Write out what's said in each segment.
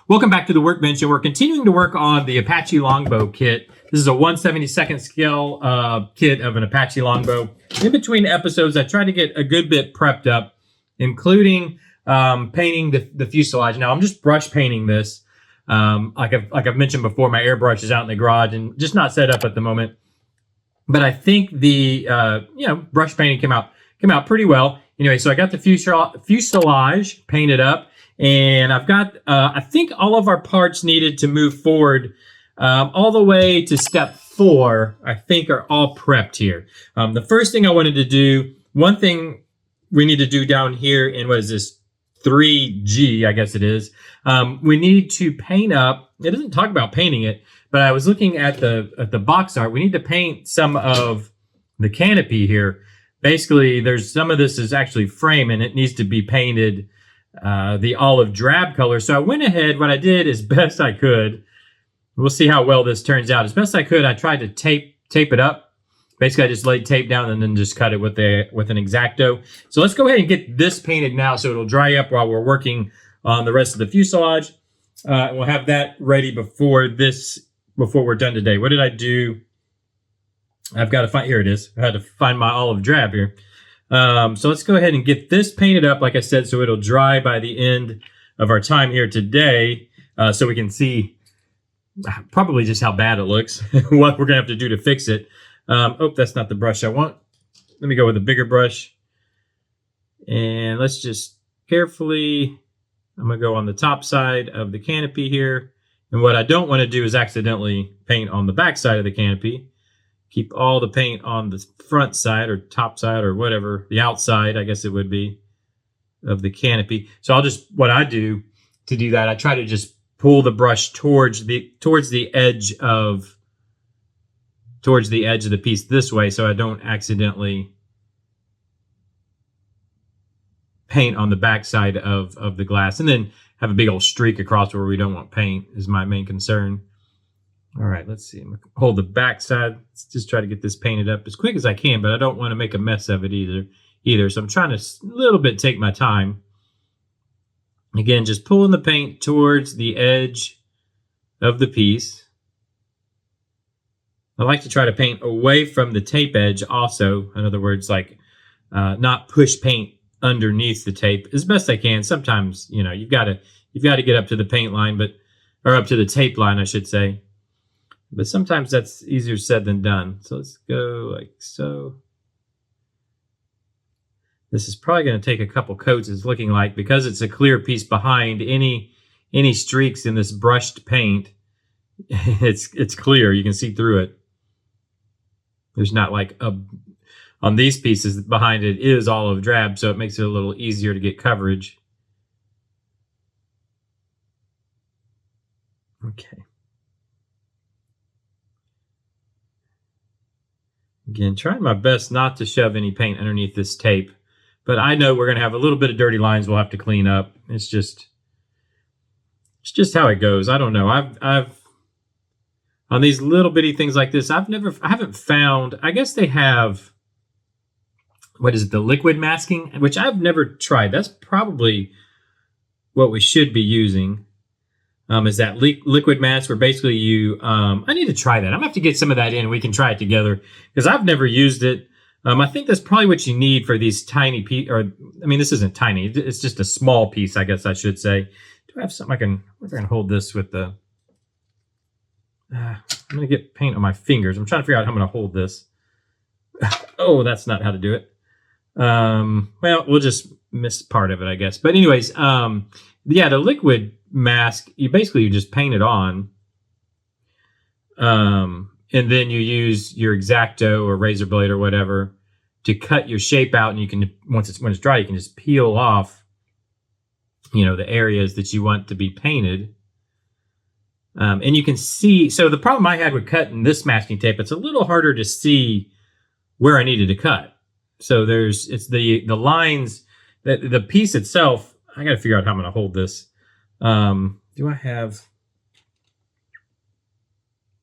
Welcome back to the workbench, and we're continuing to work on the Apache Longbow kit. This is a 1/72nd scale kit of an Apache Longbow. In between episodes, I tried to get a good bit prepped up, including painting the fuselage. Now I'm just brush painting this. Like I've mentioned before, my airbrush is out in the garage and just not set up at the moment. But I think the brush painting came out pretty well. Anyway, so I got the fuselage painted up. And I've got, I think all of our parts needed to move forward all the way to step 4, I think are all prepped here. The first thing I wanted to do, one thing we need to do down here in, what is this, 3G, I guess it is, we need to paint up, it doesn't talk about painting it, but I was looking at the box art. We need to paint some of the canopy here. Basically, there's some of this is actually frame and it needs to be painted the olive drab color. So I went ahead, what I did as best I could, we'll see how well this turns out. As best I could, I tried to tape it up. Basically, I just laid tape down and then just cut it with an X-Acto. So let's go ahead and get this painted now so it'll dry up while we're working on the rest of the fuselage. We'll have that ready before we're done today. What did I do? I've got to find, here it is. I had to find my olive drab here. So let's go ahead and get this painted up, like I said, so it'll dry by the end of our time here today, so we can see probably just how bad it looks, what we're going to have to do to fix it. Oh, that's not the brush I want. Let me go with a bigger brush. And let's just carefully, I'm going to go on the top side of the canopy here. And what I don't want to do is accidentally paint on the back side of the canopy. Keep all the paint on the front side or top side or whatever, the outside, I guess it would be, of the canopy. So what I do to do that, I try to just pull the brush towards the edge of the piece this way so I don't accidentally paint on the back side of the glass, and then have a big old streak across where we don't want paint is my main concern. All right, let's see. I'm going to hold the back side. Let's just try to get this painted up as quick as I can, but I don't want to make a mess of it either. So I'm trying to a little bit take my time. Again, just pulling the paint towards the edge of the piece. I like to try to paint away from the tape edge also. In other words, like not push paint underneath the tape as best I can. Sometimes, you've got to get up to the paint line, or up to the tape line, I should say. But sometimes that's easier said than done. So let's go like so. This is probably going to take a couple coats, it's looking like, because it's a clear piece behind. Any streaks in this brushed paint, it's clear. You can see through it. There's not like on these pieces behind it is olive drab, so it makes it a little easier to get coverage. Okay. Again, trying my best not to shove any paint underneath this tape, but I know we're going to have a little bit of dirty lines we'll have to clean up. It's just how it goes. I don't know. I've on these little bitty things like this, I haven't found, I guess they have, what is it, the liquid masking, which I've never tried. That's probably what we should be using. Is that liquid mask where basically you, I need to try that. I'm going to have to get some of that in and we can try it together because I've never used it. I think that's probably what you need for these tiny this isn't tiny. It's just a small piece, I guess I should say. Do I have something I can hold this with the, I'm going to get paint on my fingers. I'm trying to figure out how I'm going to hold this. Oh, that's not how to do it. Well, we'll just miss part of it, I guess. But anyways, yeah, the liquid mask, you just paint it on, and then you use your X-Acto or razor blade or whatever to cut your shape out, and you can, when it's dry, you can just peel off the areas that you want to be painted, and you can see. So the problem I had with cutting this masking tape, it's a little harder to see where I needed to cut. So it's the lines, the piece itself. I got to figure out how I'm going to hold this. Do I have,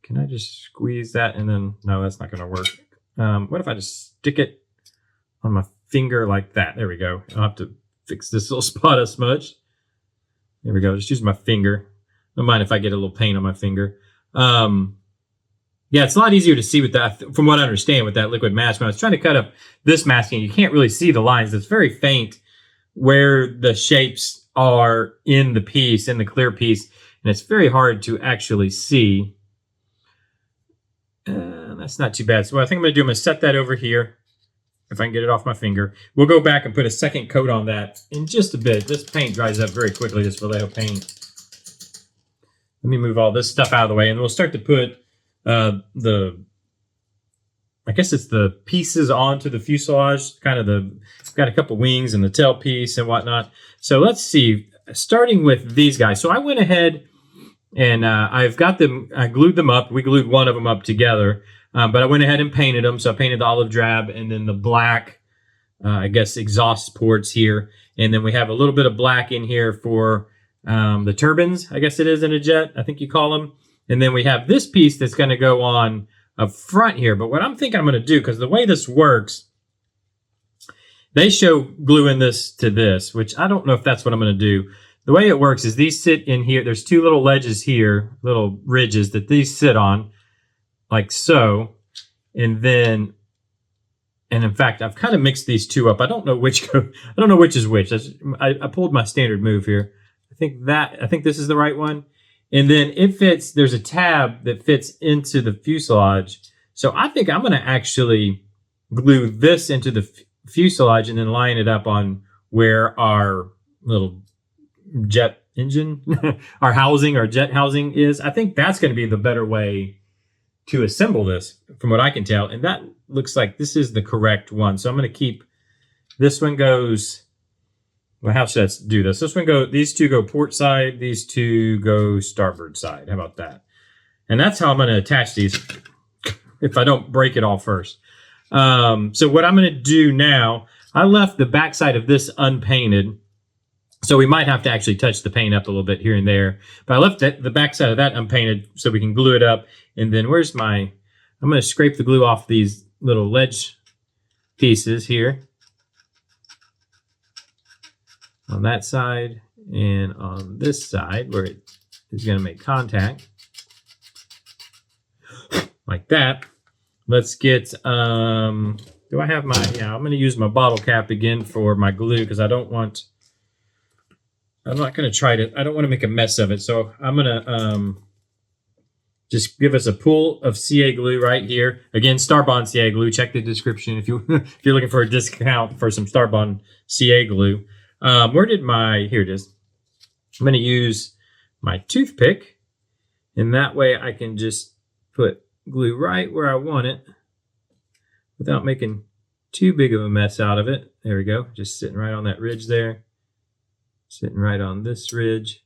can I just squeeze that and then, no, that's not going to work. What if I just stick it on my finger like that? There we go. I'll have to fix this little spot of smudge. There we go. Just use my finger. Don't mind if I get a little paint on my finger. Yeah, it's a lot easier to see with that, from what I understand, with that liquid mask. When I was trying to cut up this masking, you can't really see the lines. It's very faint where the shapes are in the piece, in the clear piece, and it's very hard to actually see. That's not too bad. So what I think I'm going to do, I'm going to set that over here, if I can get it off my finger. We'll go back and put a second coat on that in just a bit. This paint dries up very quickly, this Vallejo paint. Let me move all this stuff out of the way, and we'll start to put I guess it's the pieces onto the fuselage, kind of got a couple wings and the tail piece and whatnot. So let's see, starting with these guys. So I went ahead and I've got them, I glued them up. We glued one of them up together, but I went ahead and painted them. So I painted the olive drab and then the black, I guess, exhaust ports here. And then we have a little bit of black in here for the turbines, I guess it is in a jet, I think you call them. And then we have this piece that's going to go on up front here. But what I'm thinking I'm going to do, because the way this works, they show gluing this to this, which I don't know if that's what I'm going to do. The way it works is these sit in here. There's two little ledges here, little ridges that these sit on, like so. And in fact, I've kind of mixed these two up. I don't know which is which. I pulled my standard move here. I think this is the right one. And then there's a tab that fits into the fuselage. So I think I'm going to actually glue this into the fuselage and then line it up on where our little jet engine, our jet housing is. I think that's going to be the better way to assemble this, from what I can tell. And that looks like this is the correct one. So I'm going to keep, this one goes, well, how should I do this? These two go port side, these two go starboard side. How about that? And that's how I'm going to attach these if I don't break it all first. So what I'm going to do now, I left the backside of this unpainted, so we might have to actually touch the paint up a little bit here and there. But I left the backside of that unpainted so we can glue it up. And then I'm going to scrape the glue off these little ledge pieces here. On that side and on this side where it is going to make contact. Like that. Let's get, do I have I'm going to use my bottle cap again for my glue because I don't want to make a mess of it. So I'm going to just give us a pool of CA glue right here. Again, Starbond CA glue. Check the description if you're looking for a discount for some Starbond CA glue. Here it is. I'm going to use my toothpick, and that way I can just put glue right where I want it without making too big of a mess out of it. There we go. Just sitting right on that ridge there. Sitting right on this ridge.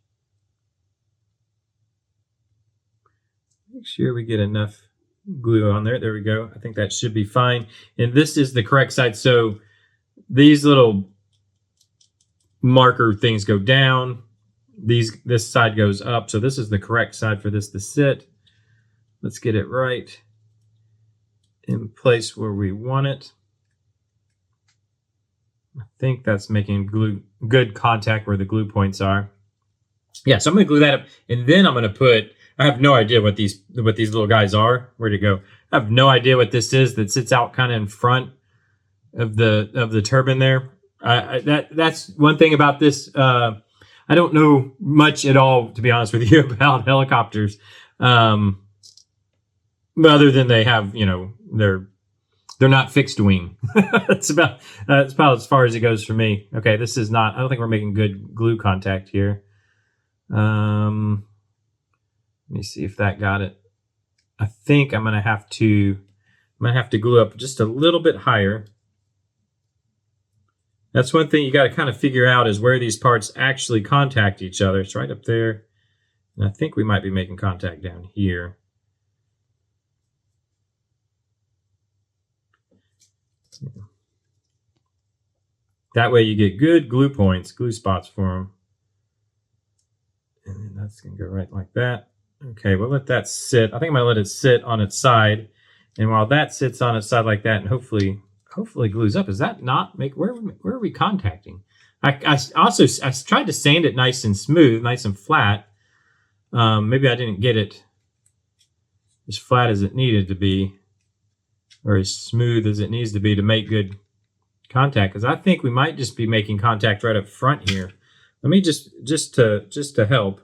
Make sure we get enough glue on there. There we go. I think that should be fine. And this is the correct side. So these little marker things go down. This side goes up. So this is the correct side for this to sit. Let's get it right in place where we want it. I think that's making good contact where the glue points are. Yeah, so I'm going to glue that up, and then I'm going to put, I have no idea what these little guys are. Where'd it go? I have no idea what this is that sits out kind of in front of the turbine there. That's one thing about this. I don't know much at all, to be honest with you, about helicopters. But other than they have, they're not fixed wing. That's about as far as it goes for me. Okay, this is not, I don't think we're making good glue contact here. Let me see if that got it. I think I'm gonna have to glue up just a little bit higher. That's one thing you got to kind of figure out, is where these parts actually contact each other. It's right up there, and I think we might be making contact down here. That way you get good glue spots for them. And then that's going to go right like that. Okay, we'll let that sit. I think I'm going to let it sit on its side. And while that sits on its side like that, and hopefully glues up. Is that not where are we contacting? I tried to sand it nice and smooth, nice and flat. Maybe I didn't get it as flat as it needed to be, or as smooth as it needs to be to make good contact, because I think we might just be making contact right up front here. Let me just to help.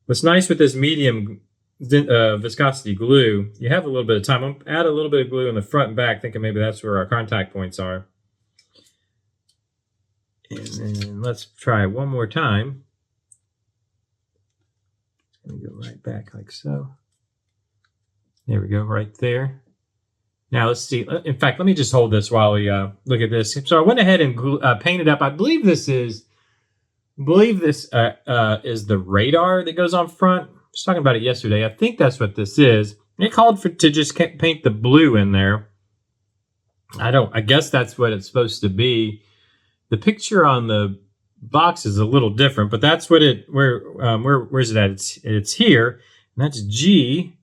What's nice with this medium viscosity glue, you have a little bit of time. I'll add a little bit of glue in the front and back, thinking maybe that's where our contact points are. And then let's try one more time. It's going to go right back like so. There we go, right there. Now let's see. In fact, let me just hold this while we look at this. So I went ahead and painted up. I believe this is the radar that goes on front. I was talking about it yesterday. I think that's what this is. It called to just paint the blue in there. I guess that's what it's supposed to be. The picture on the box is a little different, but that's what where's it at? It's here, and that's G,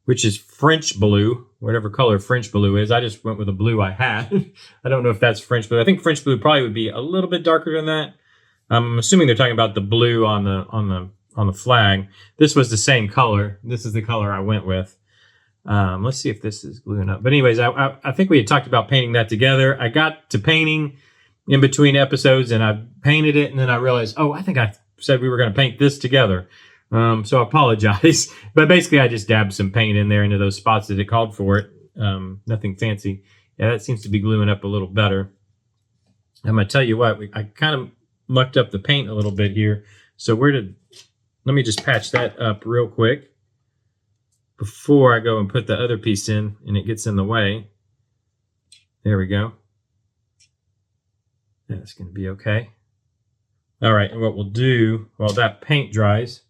which is French blue, whatever color French blue is. I just went with the blue I had. I don't know if that's French blue. I think French blue probably would be a little bit darker than that. I'm assuming they're talking about the blue on the flag. This was the same color. This is the color I went with. Let's see if this is gluing up. But anyways, I think we had talked about painting that together. I got to painting in between episodes, and I painted it, and then I realized, oh, I think I said we were going to paint this together. So I apologize. But basically, I just dabbed some paint in there into those spots that it called for it. Nothing fancy. Yeah, that seems to be gluing up a little better. I'm going to tell you what, I kind of mucked up the paint a little bit here. So let me just patch that up real quick before I go and put the other piece in and it gets in the way. There we go. That's going to be okay. All right, and what we'll do while that paint dries,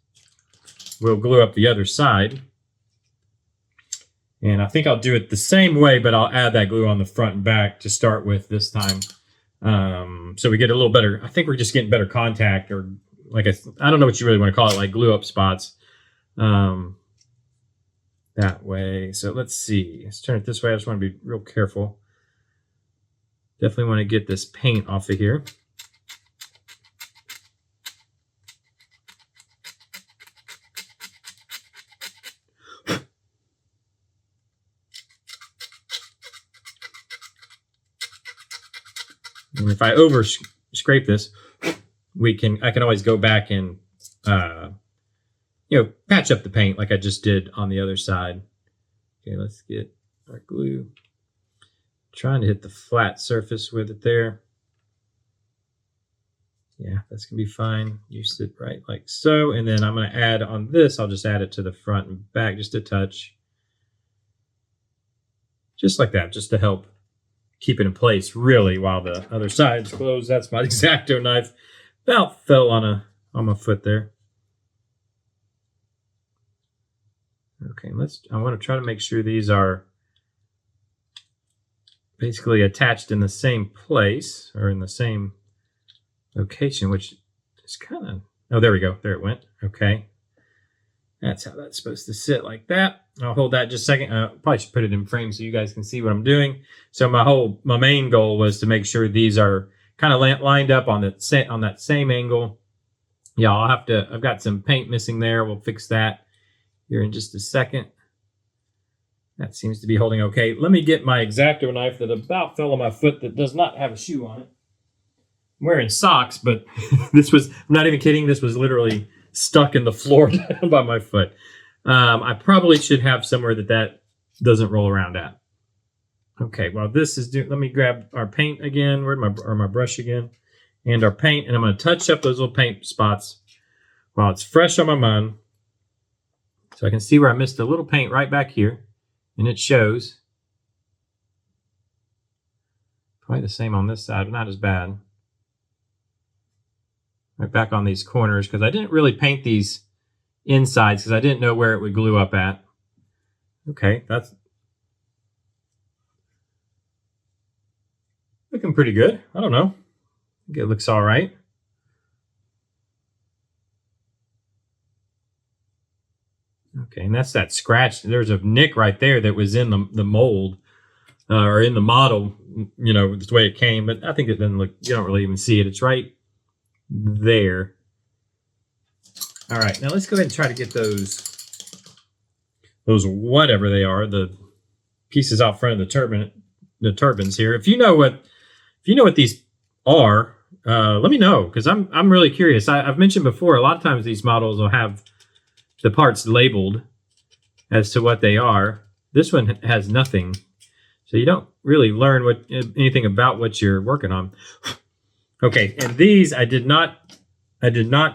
we'll glue up the other side. And I think I'll do it the same way, but I'll add that glue on the front and back to start with this time. So we get a little better, I think we're just getting better contact, or like I don't know what you really want to call it, like glue up spots. That way. So let's see. Let's turn it this way. I just want to be real careful. Definitely want to get this paint off of here. And if I over scrape this, I can always go back and patch up the paint like I just did on the other side. Okay, let's get our glue. Trying to hit the flat surface with it there. Yeah, that's gonna be fine. Use it right like so. And then I'm gonna add on this, I'll just add it to the front and back just a touch. Just like that, just to help keep it in place really while the other side's closed. That's my X-Acto knife. About fell on my foot there. Okay, I want to try to make sure these are basically attached in the same place or in the same location, which is kind of, oh, there we go. There it went. Okay. That's how that's supposed to sit, like that. I'll hold that just a second. Probably should put it in frame so you guys can see what I'm doing. So my main goal was to make sure these are kind of lined up on that same angle. Yeah, I've got some paint missing there. We'll fix that here in just a second. That seems to be holding okay. Let me get my X-Acto knife that about fell on my foot that does not have a shoe on it. I'm wearing socks, but I'm not even kidding, this was literally stuck in the floor by my foot. I probably should have somewhere that doesn't roll around at. Okay, well this is let me grab our paint again. Where's my brush again? And our paint, and I'm going to touch up those little paint spots while it's fresh on my mind. So I can see where I missed a little paint right back here, and it shows. Probably the same on this side, but not as bad. Right back on these corners, because I didn't really paint these insides because I didn't know where it would glue up at. Okay, that's looking pretty good. I don't know. I think it looks all right. Okay, and that's that scratch. There's a nick right there that was in the mold or in the model, the way it came. But I think it doesn't look, you don't really even see it. It's right there. All right, now let's go ahead and try to get those whatever they are, the pieces out front of the turbines here. If you know what these are, let me know, because I'm really curious. I've mentioned before, a lot of times these models will have the parts labeled as to what they are. This one has nothing, so you don't really learn anything about what you're working on. Okay, and these I did not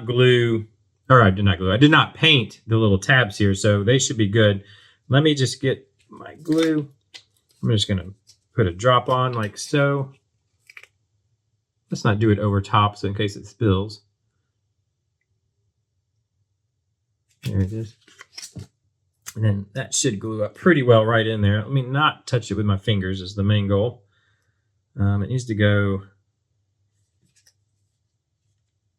glue, or I did not paint the little tabs here, so they should be good. Let me just get my glue. I'm just gonna put a drop on like so. Let's not do it over top, so in case it spills. There it is. And then that should glue up pretty well right in there. Let me not touch it with my fingers is the main goal. It needs to go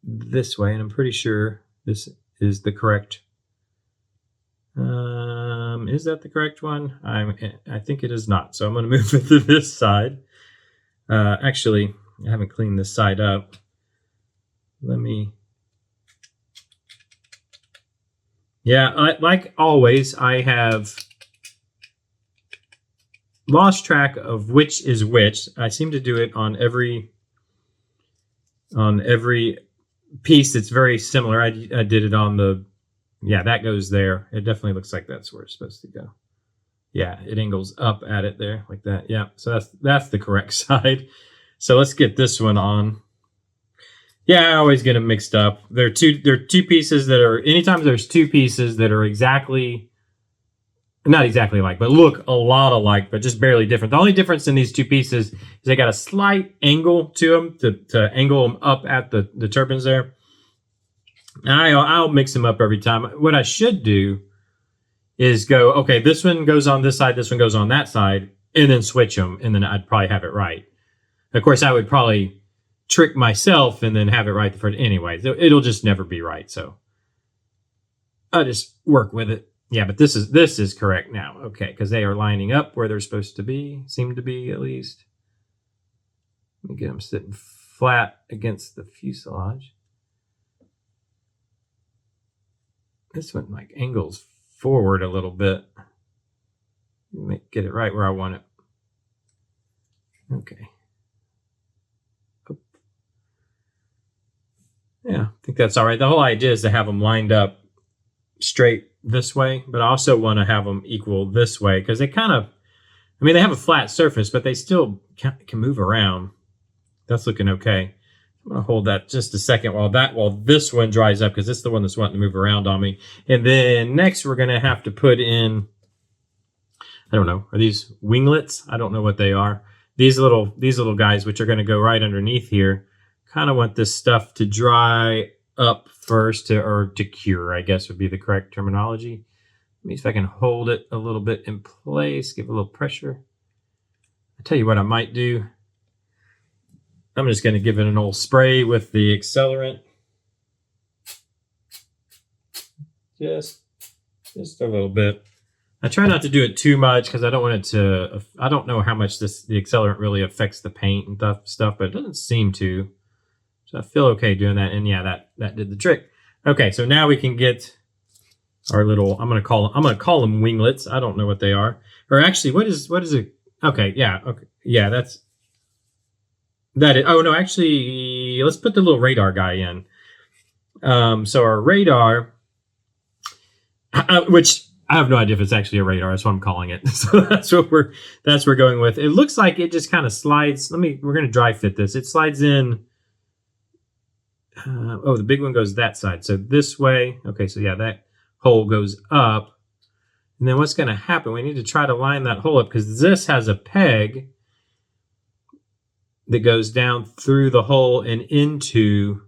this way, and I'm pretty sure this is the correct. Is that the correct one? I think it is not. So I'm going to move it to this side. Actually, I haven't cleaned this side up. Let me. Yeah, like always, I have lost track of which is which. I seem to do it on every piece that's very similar. I did it on the, yeah, that goes there. It definitely looks like that's where it's supposed to go. Yeah, it angles up at it there like that. Yeah, so that's the correct side. So let's get this one on. Yeah, I always get them mixed up. There are two pieces that are, anytime there's two pieces that are not exactly alike, but look a lot alike, but just barely different. The only difference in these two pieces is they got a slight angle to them to angle them up at the turbines there. I'll mix them up every time. What I should do is go, okay, this one goes on this side, this one goes on that side, and then switch them, and then I'd probably have it right. Of course, I would probably trick myself and then have it right the first. Anyway, it'll just never be right. So I'll just work with it. Yeah, but this is correct now. Okay, because they are lining up where they're supposed to be, seem to be at least. Let me get them sitting flat against the fuselage. This one like angles forward a little bit. Get it right where I want it. Okay. Yeah, I think that's all right. The whole idea is to have them lined up straight this way, but I also want to have them equal this way because they kind of, I mean, they have a flat surface, but they still can move around. That's looking okay. I'm going to hold that just a second while this one dries up because this is the one that's wanting to move around on me. And then next we're going to have to put in, I don't know, are these winglets? I don't know what they are. These little guys, which are going to go right underneath here. Kind of want this stuff to dry up first, or to cure, I guess would be the correct terminology. Let me see if I can hold it a little bit in place, give it a little pressure. I'll tell you what I might do. I'm just going to give it an old spray with the accelerant. Just a little bit. I try not to do it too much because I don't want it to, I don't know how much the accelerant really affects the paint and stuff, but it doesn't seem to. So I feel okay doing that, and yeah, that did the trick. Okay, so now we can get our little. I'm gonna call them winglets. I don't know what they are, or actually, what is it? Okay, yeah, that is. Oh no, actually, let's put the little radar guy in. So our radar, which I have no idea if it's actually a radar. That's what I'm calling it. So that's what we're going with. It looks like it just kind of slides. We're gonna dry fit this. It slides in. The big one goes that side. So this way. Okay, so yeah, that hole goes up. And then what's going to happen? We need to try to line that hole up because this has a peg that goes down through the hole and into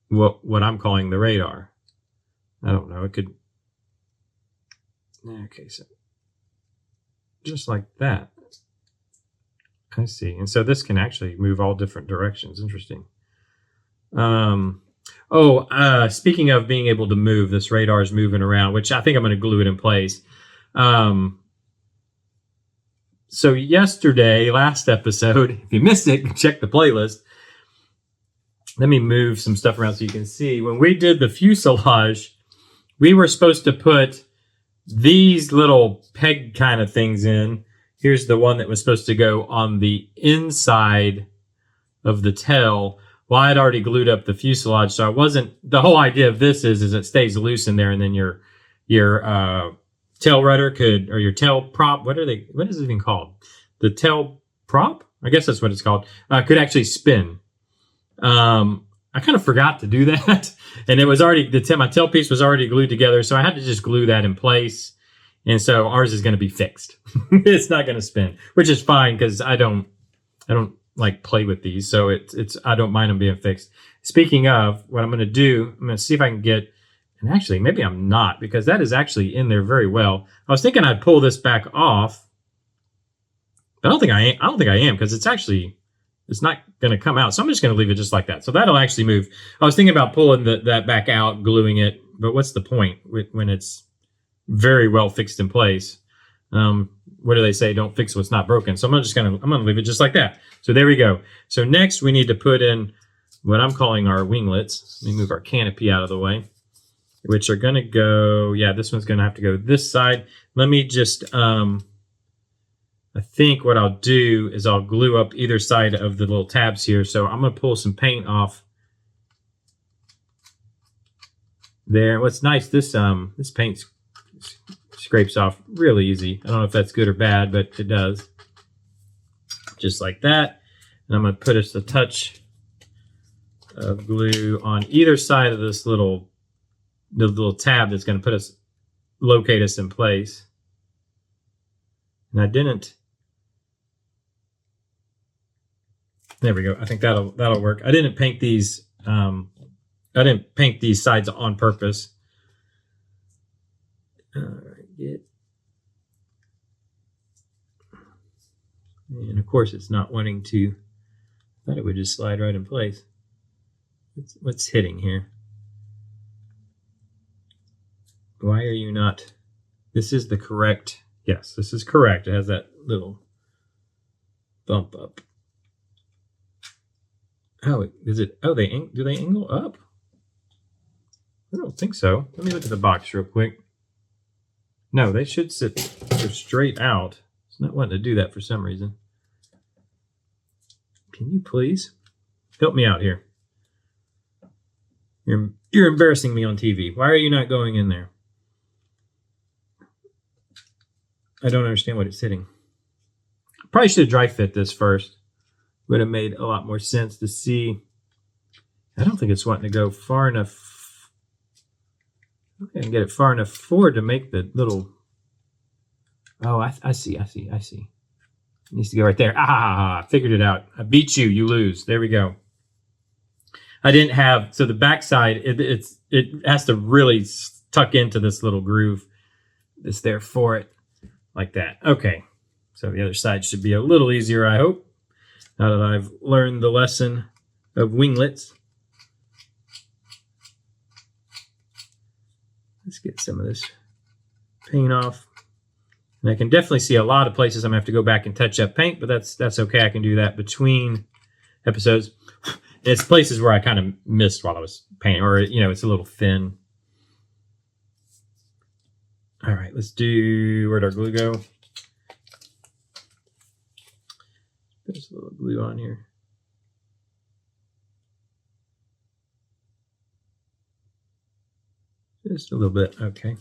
what I'm calling the radar. I don't know. It could. Okay, so just like that. I see. And so this can actually move all different directions. Interesting. Speaking of being able to move, this radar is moving around, which I think I'm going to glue it in place. So yesterday, last episode, if you missed it, check the playlist. let me move some stuff around so you can see. When we did the fuselage, we were supposed to put these little peg kind of things in. Here's the one that was supposed to go on the inside of the tail. Well, I had already glued up the fuselage, so I wasn't. The whole idea of this is it stays loose in there, and then your tail rudder could, or your tail prop. What is it even called? The tail prop? I guess that's what it's called. Could actually spin. I kind of forgot to do that, and it was already my tail piece was already glued together, so I had to just glue that in place. And so ours is going to be fixed. It's not going to spin, which is fine because I don't like play with these, so it's I don't mind them being fixed. Speaking of, what I'm going to do, I'm going to see if I can get, and actually maybe I'm not, because that is actually in there very well. I was thinking I'd pull this back off, but I don't think I am because it's not going to come out. So I'm just going to leave it just like that. So that'll actually move. I was thinking about pulling that back out, gluing it, but what's the point when it's very well fixed in place? What do they say? Don't fix what's not broken. So I'm gonna leave it just like that. So there we go. So next we need to put in what I'm calling our winglets. Let me move our canopy out of the way, which are gonna go. Yeah, this one's gonna have to go this side. Let me just. I think what I'll do is I'll glue up either side of the little tabs here. So I'm gonna pull some paint off there. What's nice, this paint scrapes off really easy. I don't know if that's good or bad, but it does. Just like that. And I'm going to put us a touch of glue on either side of this little tab that's going to locate us in place. And I didn't. There we go. I think that'll work. I didn't paint these. I didn't paint these sides on purpose. And of course it's not wanting to. I thought it would just slide right in place. What's hitting here? Why are you not? This is the correct. Yes, this is correct. It has that little bump up. Oh, is it? Oh, do they angle up? I don't think so. Let me look at the box real quick. No, they should sit straight out. It's not wanting to do that for some reason. Can you please help me out here? You're embarrassing me on TV. Why are you not going in there? I don't understand what it's hitting. Probably should have dry fit this first. Would have made a lot more sense to see. I don't think it's wanting to go far enough. Okay, I can get it far enough forward to make the little. Oh, I see. It needs to go right there. Ah, figured it out. I beat you. You lose. There we go. I didn't have, so the backside, it has to really tuck into this little groove that's there for it, like that. Okay, so the other side should be a little easier, I hope, now that I've learned the lesson of winglets. Let's get some of this paint off. And I can definitely see a lot of places I'm going to have to go back and touch up paint, but that's okay. I can do that between episodes. It's places where I kind of missed while I was painting, or, it's a little thin. All right, let's do, where'd our glue go? There's a little glue on here. Just a little bit, okay.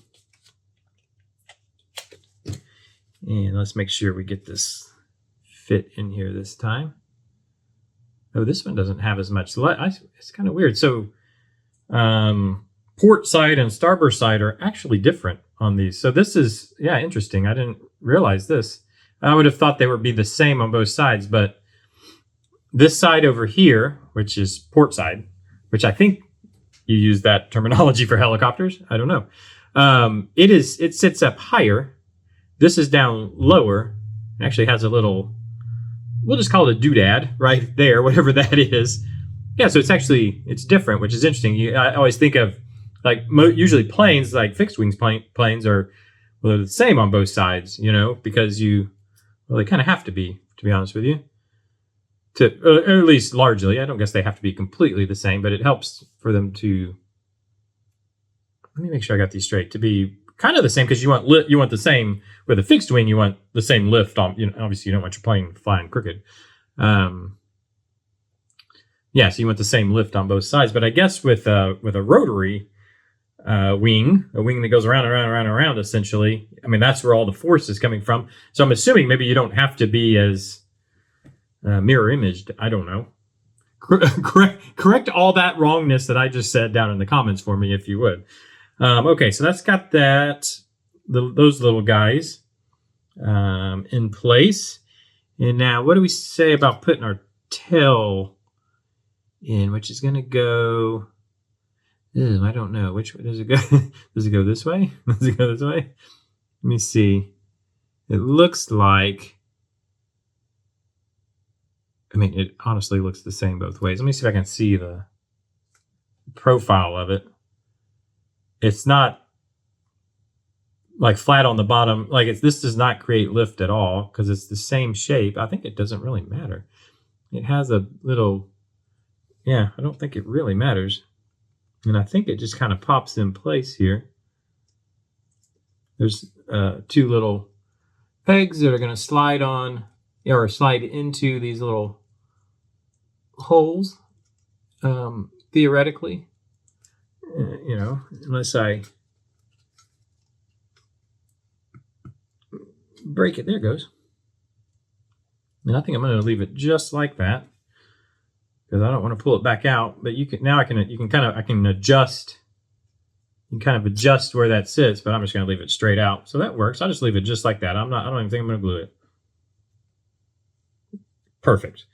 And let's make sure we get this fit in here this time. Oh, this one doesn't have as much light. It's kind of weird. So port side and starboard side are actually different on these. So this is, yeah, interesting. I didn't realize this. I would have thought they would be the same on both sides, but this side over here, which is port side, which I think you use that terminology for helicopters. I don't know. It sits up higher. This is down lower. It actually has a little, we'll just call it a doodad right there, whatever that is. Yeah, so it's different, which is interesting. I always think of, like, usually planes, like fixed wings planes are, well, they're the same on both sides, because they kind of have to be honest with you. to at least largely. I don't guess they have to be completely the same, but it helps for them to. Let me make sure I got these straight. To be kind of the same, because you want the same with a fixed wing. You want the same lift on. Obviously you don't want your plane flying crooked. Yeah, so you want the same lift on both sides. But I guess with a rotary wing, a wing that goes around and around and around and around, essentially, I mean, that's where all the force is coming from. So I'm assuming maybe you don't have to be as mirror imaged. I don't know. Correct all that wrongness that I just said down in the comments for me, if you would. Okay, so that's got those little guys in place. And now, what do we say about putting our tail in, which is going to go... I don't know. Which way does it go? Does it go this way? Does it go this way? Let me see. It looks like... I mean, it honestly looks the same both ways. Let me see if I can see the profile of it. It's not like flat on the bottom. Like this does not create lift at all because it's the same shape. I think it doesn't really matter. It has a little... Yeah, I don't think it really matters. And I think it just kind of pops in place here. There's two little pegs that are going to slide on or slide into these little holes, theoretically. Unless I break it. There it goes. And I think I'm going to leave it just like that, because I don't want to pull it back out. But you can adjust. You can kind of adjust where that sits, but I'm just going to leave it straight out. So that works. I'll just leave it just like that. I don't even think I'm going to glue it. Perfect.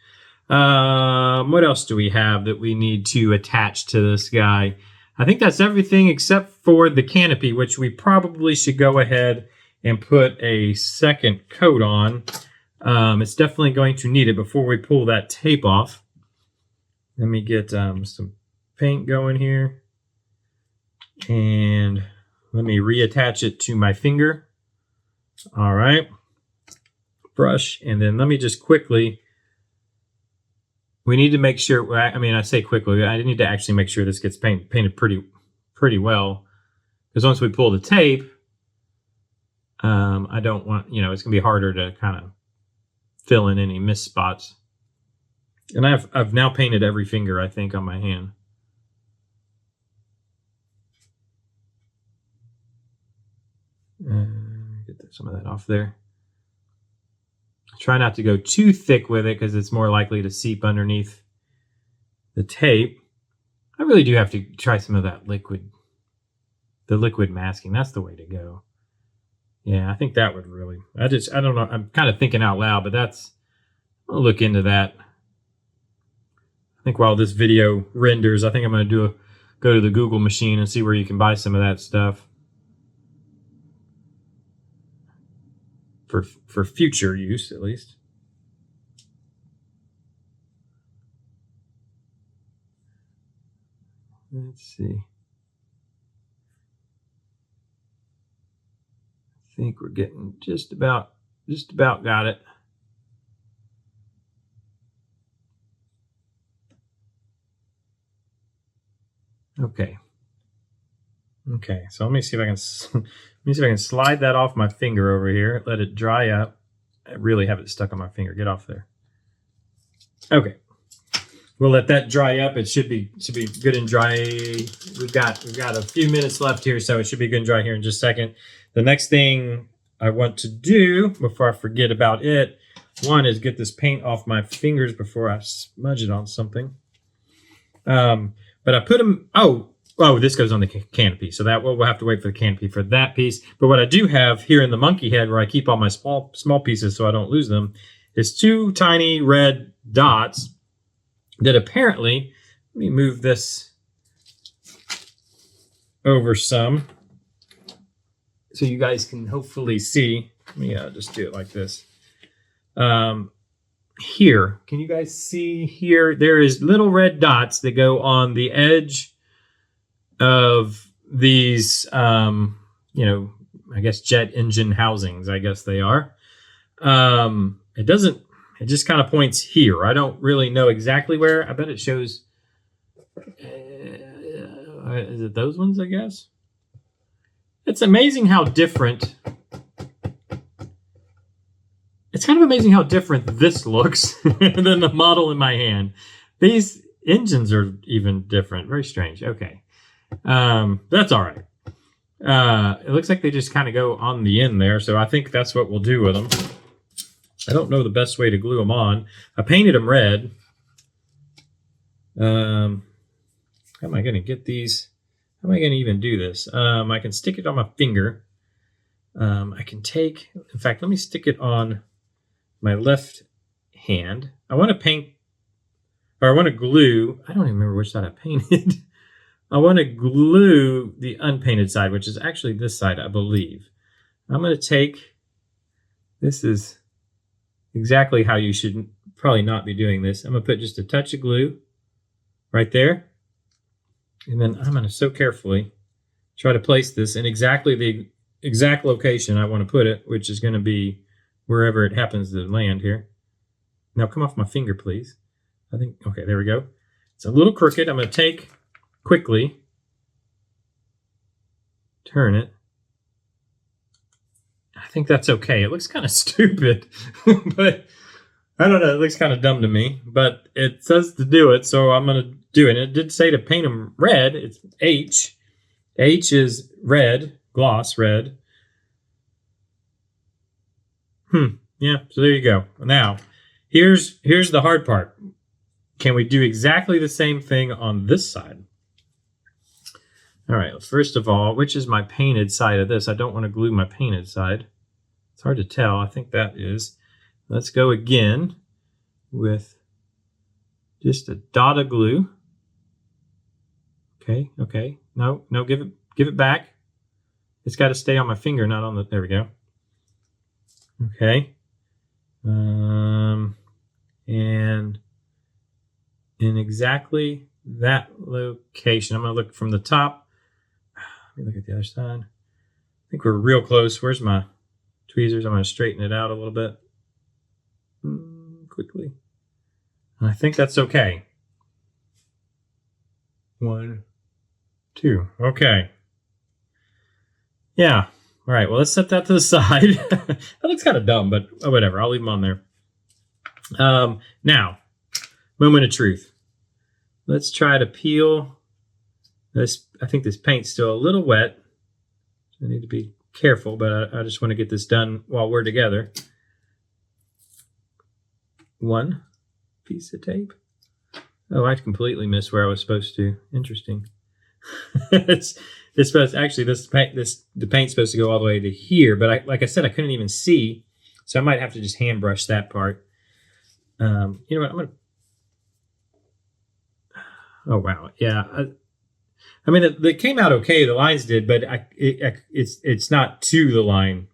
What else do we have that we need to attach to this guy? I think that's everything except for the canopy, which we probably should go ahead and put a second coat on. It's definitely going to need it before we pull that tape off. Let me get some paint going here. And let me reattach it to my finger. All right. Brush. And then let me just quickly... We need to make sure, I say quickly, I need to actually make sure this gets painted pretty well. Because once we pull the tape, I don't want, it's going to be harder to kind of fill in any missed spots. And I've now painted every finger, I think, on my hand. Get some of that off there. Try not to go too thick with it because it's more likely to seep underneath the tape. I really do have to try some of that liquid, the liquid masking. That's the way to go. Yeah, I think that would really, I don't know. I'm kind of thinking out loud, but I'll look into that. I think while this video renders, I think I'm going to go to the Google machine and see where you can buy some of that stuff. For future use, at least. Let's see. I think we're getting just about got it. Okay. Okay, so let me see if I can slide that off my finger over here. Let it dry up. I really have it stuck on my finger. Get off there. Okay, we'll let that dry up. It should be good and dry. We've got a few minutes left here, so it should be good and dry here in just a second. The next thing I want to do before I forget about it, one is get this paint off my fingers before I smudge it on something. But I put them. Oh, this goes on the canopy, so that we'll have to wait for the canopy for that piece. But what I do have here in the monkey head, where I keep all my small pieces so I don't lose them, is two tiny red dots that apparently, let me move this over some so you guys can hopefully see. Let me just do it like this. Here, can you guys see here? There is little red dots that go on the edge of these, I guess jet engine housings, I guess they are. It doesn't It just kind of points here. I don't really know exactly where. I bet it shows. Is it those ones, I guess? It's amazing how different. It's kind of amazing how different this looks than the model in my hand. These engines are even different. Very strange. Okay. That's all right. It looks like they just kind of go on the end there, so I think that's what we'll do with them. I don't know the best way to glue them on. I painted them red. How am I going to get these? How am I going to even do this? I can stick it on my finger. I can take, in fact, let me stick it on my left hand. I want to paint, or I want to glue, I don't even remember which side I painted. I want to glue the unpainted side, which is actually this side, I believe. I'm going to take, this is exactly how you should probably not be doing this. I'm going to put just a touch of glue right there. And then I'm going to so carefully try to place this in exactly the exact location I want to put it, which is going to be wherever it happens to land here. Now come off my finger, please. I think, okay, there we go. It's a little crooked. I'm going to take quickly, turn it. I think that's okay. It looks kind of stupid, but I don't know. It looks kind of dumb to me, but it says to do it, so I'm going to do it. And it did say to paint them red. It's H. H is red, gloss red. Yeah, so there you go. Now, here's the hard part. Can we do exactly the same thing on this side? All right, first of all, which is my painted side of this? I don't want to glue my painted side. It's hard to tell. I think that is. Let's go again with just a dot of glue. Okay, okay. No, give it back. It's got to stay on my finger, not on the, there we go. Okay. And in exactly that location, I'm going to look from the top. Let me look at the other side. I think we're real close. Where's my tweezers? I'm going to straighten it out a little bit quickly. And I think that's okay. 1, 2. Okay. Yeah. All right. Well, let's set that to the side. That looks kind of dumb, but whatever. I'll leave them on there. Now, moment of truth. Let's try to peel this. I think this paint's still a little wet. I need to be careful, but I just want to get this done while we're together. 1 piece of tape. Oh, I completely missed where I was supposed to. Interesting. It's supposed actually the paint's supposed to go all the way to here, but like I said, I couldn't even see, so I might have to just hand brush that part. You know what? I'm gonna. Oh wow, yeah. I mean, it came out okay. The lines did, but it's not to the line.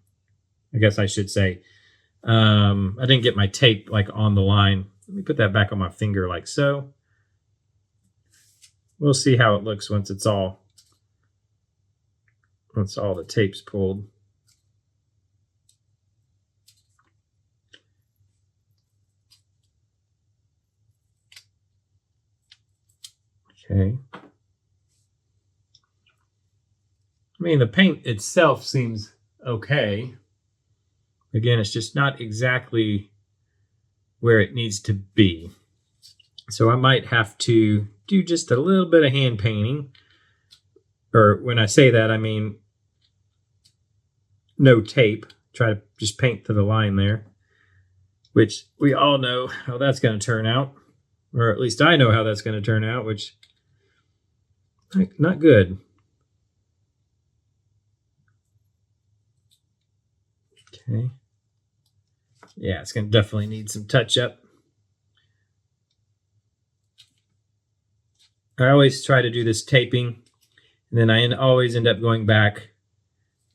I guess I should say. I didn't get my tape like on the line. Let me put that back on my finger like so. We'll see how it looks once all the tape's pulled. Okay. I mean, the paint itself seems okay. Again, it's just not exactly where it needs to be. So I might have to do just a little bit of hand painting. Or when I say that, I mean no tape. Try to just paint to the line there, which we all know how that's going to turn out. Or at least I know how that's going to turn out, which not good. Okay. Yeah, it's going to definitely need some touch up. I always try to do this taping, and then I always end up going back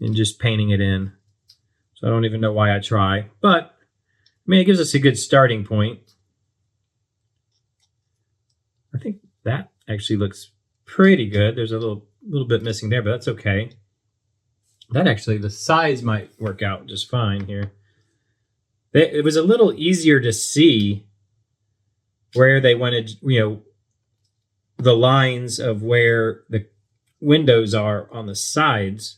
and just painting it in. So I don't even know why I try. But, I mean, it gives us a good starting point. I think that actually looks pretty good. There's a little bit missing there, but that's okay. That actually, the size might work out just fine here. it was a little easier to see where they wanted, the lines of where the windows are on the sides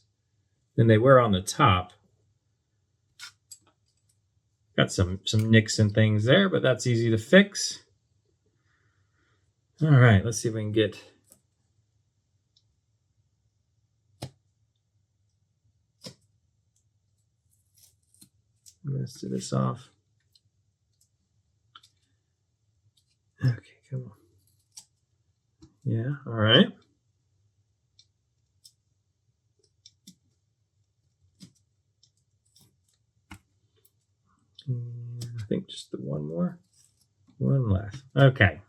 than they were on the top. Got some nicks and things there, but that's easy to fix. All right, let's see if we can get the rest of this off. Okay, come on. Yeah, all right. And I think just the one left. Okay,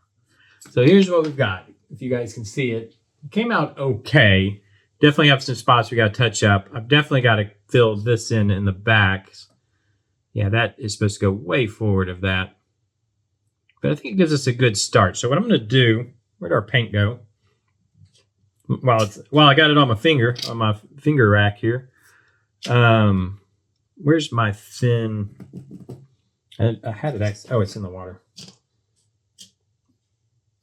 so here's what we've got. If you guys can see it, it came out okay. Definitely have some spots we got to touch up. I've definitely got to fill this in the back. Yeah, that is supposed to go way forward of that. But I think it gives us a good start. So what I'm going to do, where'd our paint go? While I got it on my finger rack here. Where's my thin? I had it. Oh, it's in the water.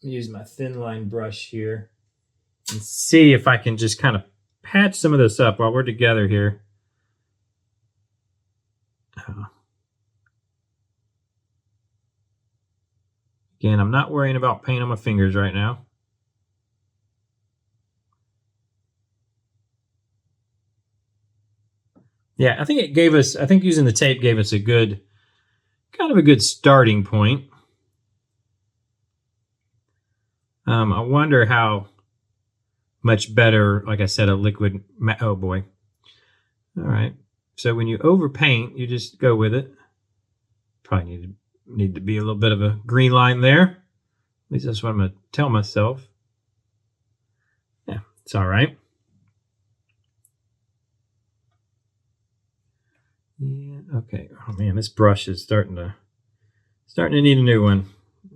Use my thin line brush here and see if I can just kind of patch some of this up while we're together here. Again, I'm not worrying about paint on my fingers right now. Yeah, I think using the tape gave us kind of a good starting point. I wonder how much better, like I said, a liquid, oh boy. All right, so when you overpaint, you just go with it. Probably need to be a little bit of a green line there. At least that's what I'm going to tell myself. Yeah, it's all right. Yeah, okay. Oh man, this brush is starting to need a new one.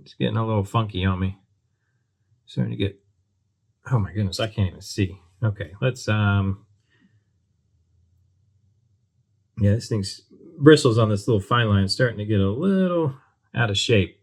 It's getting a little funky on me. Starting to get, oh my goodness, I can't even see. Okay, let's yeah, this thing's bristles on this little fine line starting to get a little out of shape.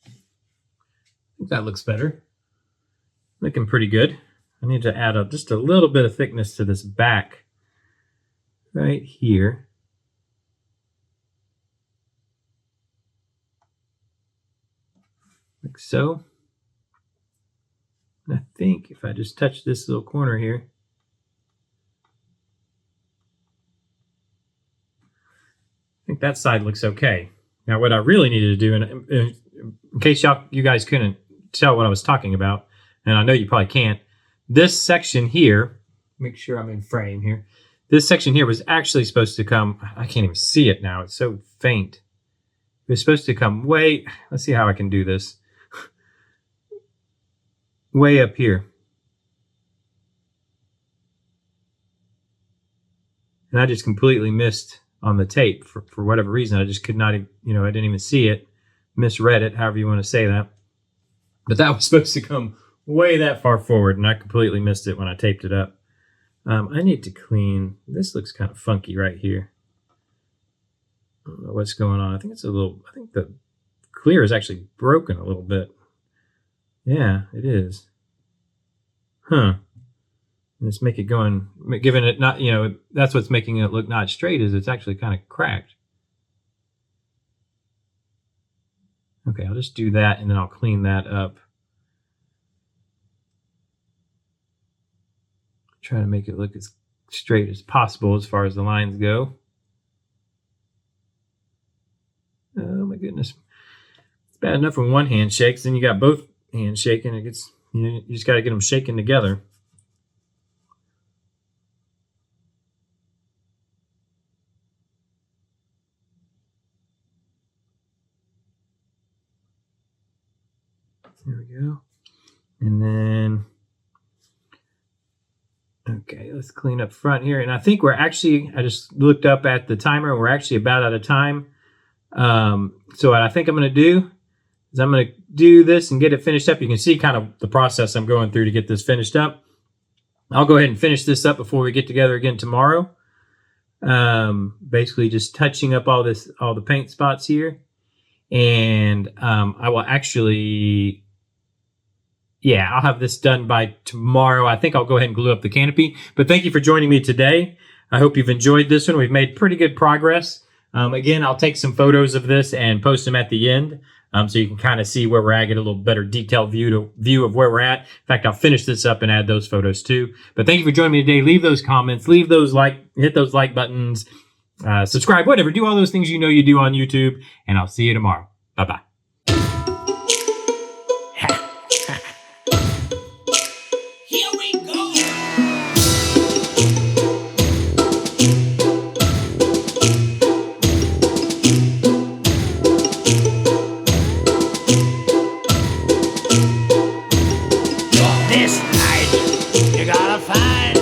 I think that looks better. Looking pretty good. I need to add up just a little bit of thickness to this back right here. Like so. And I think if I just touch this little corner here, I think that side looks okay. Now what I really needed to do, and in case you guys couldn't tell what I was talking about, and I know you probably can't, this section here, make sure I'm in frame here, this section here was actually supposed to come, I can't even see it now, it's so faint. It was supposed to come way, let's see how I can do this, way up here. And I just completely missed on the tape for whatever reason. I just could not, I didn't even see it, misread it, however you want to say that. But that was supposed to come way that far forward, and I completely missed it when I taped it up. I need to clean, this looks kind of funky right here. I don't know what's going on. I think the clear is actually broken a little bit. Yeah, it is. Huh. Let's make it going, giving it not, that's what's making it look not straight, is it's actually kind of cracked. Okay, I'll just do that and then I'll clean that up. Try to make it look as straight as possible as far as the lines go. Oh my goodness. It's bad enough when one hand shakes, then you got both hands shaking. It gets, you just got to get them shaking together. There we go. And then, okay, let's clean up front here. And I think we're actually, I just looked up at the timer, and we're actually about out of time. So what I think I'm going to do is I'm going to do this and get it finished up. You can see kind of the process I'm going through to get this finished up. I'll go ahead and finish this up before we get together again tomorrow. Basically just touching up all the paint spots here. And I will actually, yeah, I'll have this done by tomorrow. I think I'll go ahead and glue up the canopy. But thank you for joining me today. I hope you've enjoyed this one. We've made pretty good progress. Again, I'll take some photos of this and post them at the end. So you can kind of see where we're at, get a little better detailed view of where we're at. In fact, I'll finish this up and add those photos too. But thank you for joining me today. Leave those comments, hit those like buttons, subscribe, whatever. Do all those things you know you do on YouTube, and I'll see you tomorrow. Bye-bye. Here we go. This night, you gotta find